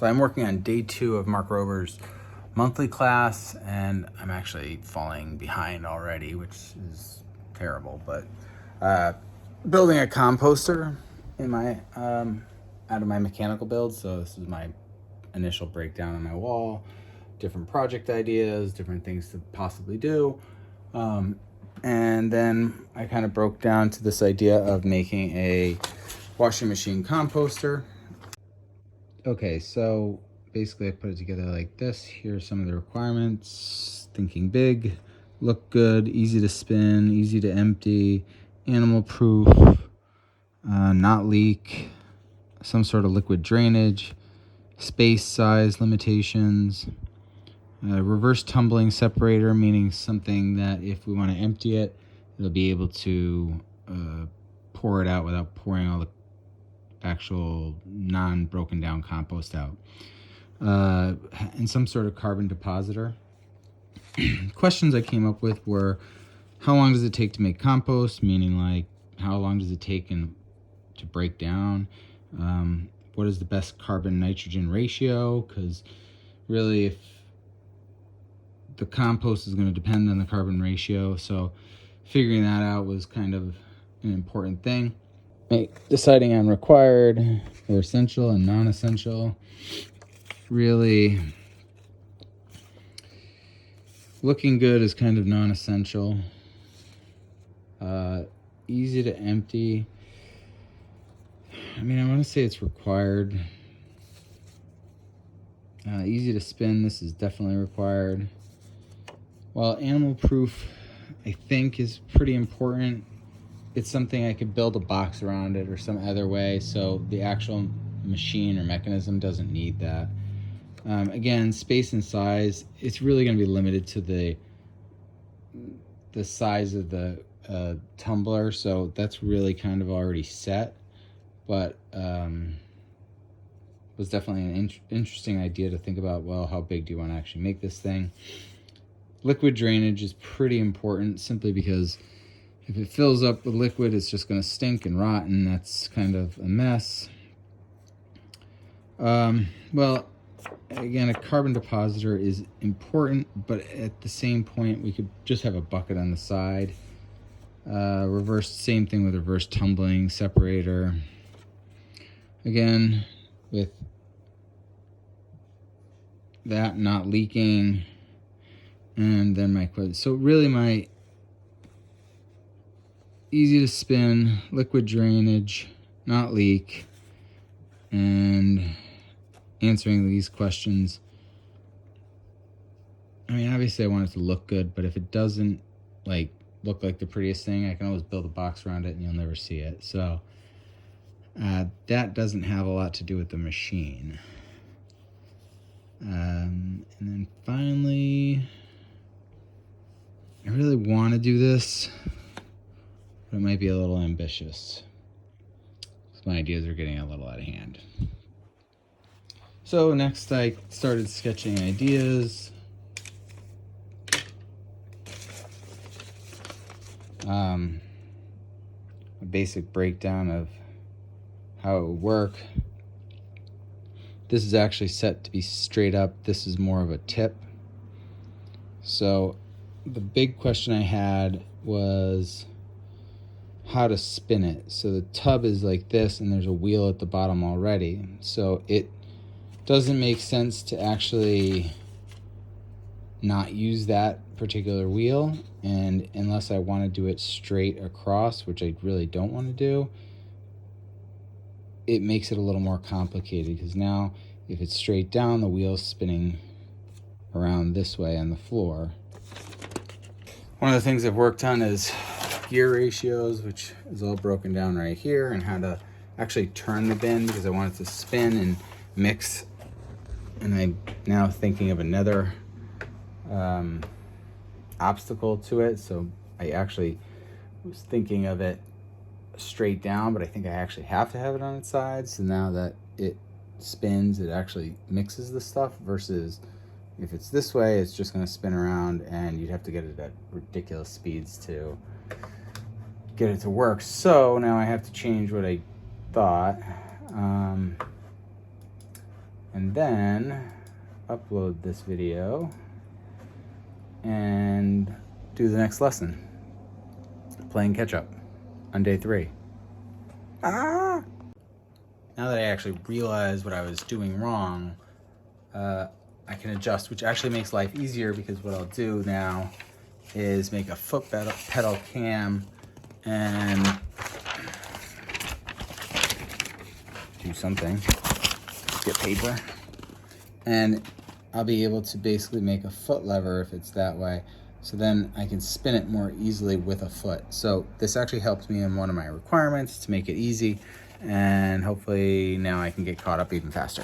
So I'm working on day 2 of Mark Rober's monthly class, and I'm actually falling behind already, which is terrible. But building a composter in my out of my mechanical build. So this is my initial breakdown on my wall, different project ideas, different things to possibly do. And then I kind of broke down to this idea of making a washing machine composter. Okay, so basically I put it together like this. Here's some of the requirements. Thinking big, look good, easy to spin, easy to empty, animal proof, not leak, some sort of liquid drainage, space size limitations, reverse tumbling separator, meaning something that if we want to empty it, it'll be able to pour it out without pouring all the actual non-broken down compost out, and some sort of carbon depositor. Questions I came up with were, how long does it take to make compost, meaning like how long does it take to break down, what is the best carbon nitrogen ratio, because really if the compost is going to depend on the carbon ratio, so figuring that out was kind of an important thing. Deciding on required or essential and non-essential. Really, looking good is kind of non-essential. Easy to empty. I mean, I want to say it's required. Easy to spin, this is definitely required. While animal proof, I think, is pretty important. It's something I could build a box around it or some other way, so the actual machine or mechanism doesn't need that. Again, space and size, it's really going to be limited to the size of the tumbler, so that's really kind of already set, but was definitely an interesting idea to think about. Well, how big do you want to actually make this thing? Liquid drainage is pretty important, simply because if it fills up with liquid, it's just going to stink and rot, and that's kind of a mess. Well, again, a carbon depositor is important, but at the same point, we could just have a bucket on the side. Same thing with reverse tumbling separator. Again, with that not leaking, and then my quote. So really my easy to spin, liquid drainage, not leak, and answering these questions. I mean, obviously I want it to look good, but if it doesn't look like the prettiest thing, I can always build a box around it and you'll never see it. So that doesn't have a lot to do with the machine. And then finally, I really want to do this, but it might be a little ambitious. My ideas are getting a little out of hand. So next I started sketching ideas. A basic breakdown of how it would work. This is actually set to be straight up. This is more of a tip. So the big question I had was how to spin it. So the tub is like this, and there's a wheel at the bottom already. So it doesn't make sense to actually not use that particular wheel, and unless I want to do it straight across, which I really don't want to do, it makes it a little more complicated, because now if it's straight down, the wheel's spinning around this way on the floor. One of the things I've worked on is gear ratios, which is all broken down right here, and how to actually turn the bin, because I want it to spin and mix. And I'm now thinking of another obstacle to it. So I actually was thinking of it straight down, but I think I actually have to have it on its side. So now that it spins, it actually mixes the stuff, versus if it's this way, it's just going to spin around and you'd have to get it at ridiculous speeds to get it to work. So now I have to change what I thought. and then upload this video and do the next lesson, playing catch up on day 3. Now that I actually realized what I was doing wrong, I can adjust, which actually makes life easier, because what I'll do now is make a foot pedal cam and do something. Get paper. And I'll be able to basically make a foot lever if it's that way. So then I can spin it more easily with a foot. So this actually helps me in one of my requirements to make it easy. And hopefully now I can get caught up even faster.